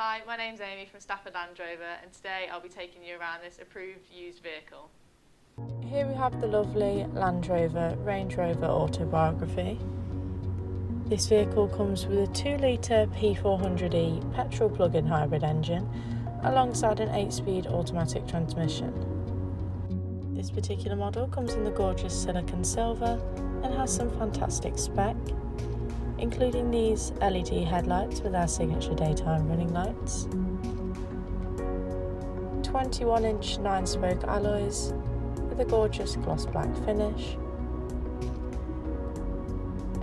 Hi, my name's Amy from Stafford Range Rover, and today I'll be taking you around this approved used vehicle. Here we have the lovely Land Rover Range Rover Autobiography. This vehicle comes with a 2-litre P400E petrol plug-in hybrid engine alongside an 8-speed automatic transmission. This particular model comes in the gorgeous silicon silver and has some fantastic spec, including these LED headlights with our signature daytime running lights, 21-inch 9-spoke alloys with a gorgeous gloss black finish,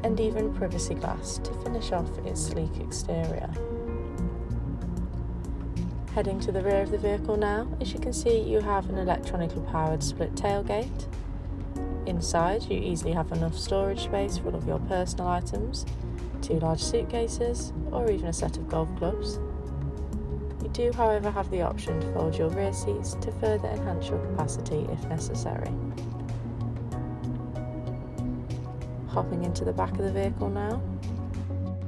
and even privacy glass to finish off its sleek exterior. Heading to the rear of the vehicle now, as you can see you have an electronically powered split tailgate. Inside you easily have enough storage space for all of your personal items, 2 large suitcases or even a set of golf clubs. You do however have the option to fold your rear seats to further enhance your capacity if necessary. Hopping into the back of the vehicle now.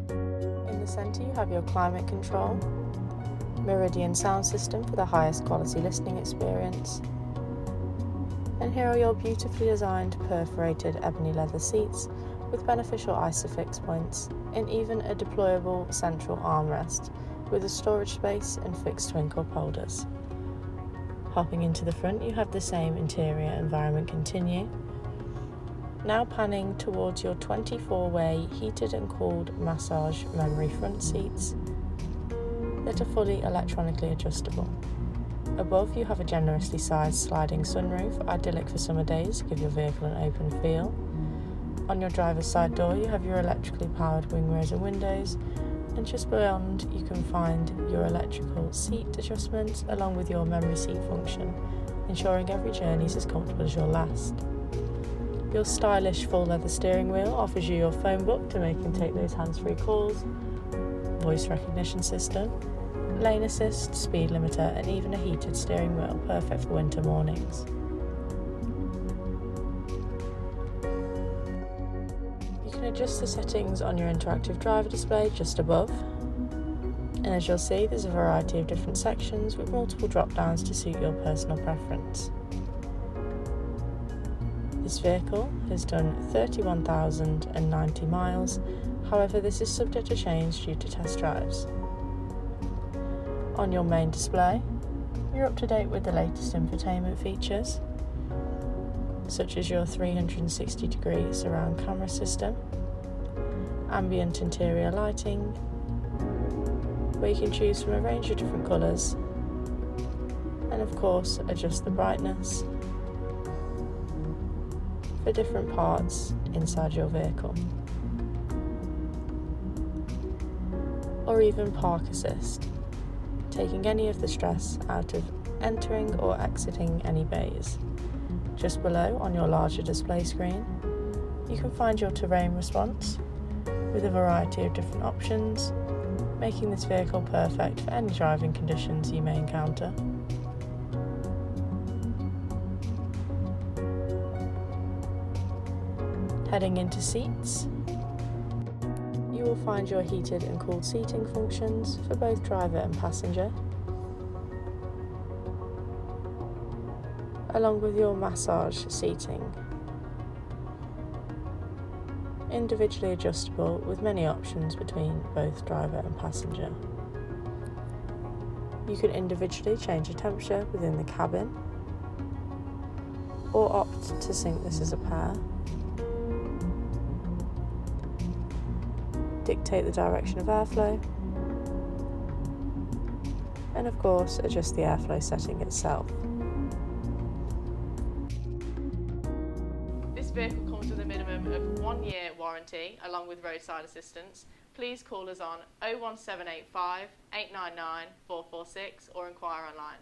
In the centre you have your climate control, Meridian sound system for the highest quality listening experience, and here are your beautifully designed perforated ebony leather seats with beneficial isofix points and even a deployable central armrest with a storage space and fixed twin cup holders. Hopping into the front you have the same interior environment continue. Now panning towards your 24-way heated and cooled massage memory front seats that are fully electronically adjustable. Above you have a generously sized sliding sunroof, idyllic for summer days to give your vehicle an open feel. On your driver's side door you have your electrically powered wing mirrors and windows, and just beyond you can find your electrical seat adjustments along with your memory seat function, ensuring every journey is as comfortable as your last. Your stylish full leather steering wheel offers you your phone book to make and take those hands-free calls, voice recognition system, lane assist, speed limiter and even a heated steering wheel, perfect for winter mornings. You can adjust the settings on your interactive driver display just above, and as you'll see there's a variety of different sections with multiple drop downs to suit your personal preference. This vehicle has done 31,090 miles, however this is subject to change due to test drives. On your main display, you're up to date with the latest infotainment features, such as your 360-degree surround camera system, ambient interior lighting, where you can choose from a range of different colours, and of course adjust the brightness for different parts inside your vehicle, or even park assist, taking any of the stress out of entering or exiting any bays. Just below on your larger display screen you can find your terrain response with a variety of different options, making this vehicle perfect for any driving conditions you may encounter. Heading into seats, you will find your heated and cooled seating functions for both driver and passenger, along with your massage seating, individually adjustable with many options between both driver and passenger. You can individually change the temperature within the cabin or opt to sync this as a pair, dictate the direction of airflow, and of course adjust the airflow setting itself. This vehicle comes with a minimum of 1 year warranty along with roadside assistance. Please call us on 01785 899 446 or inquire online.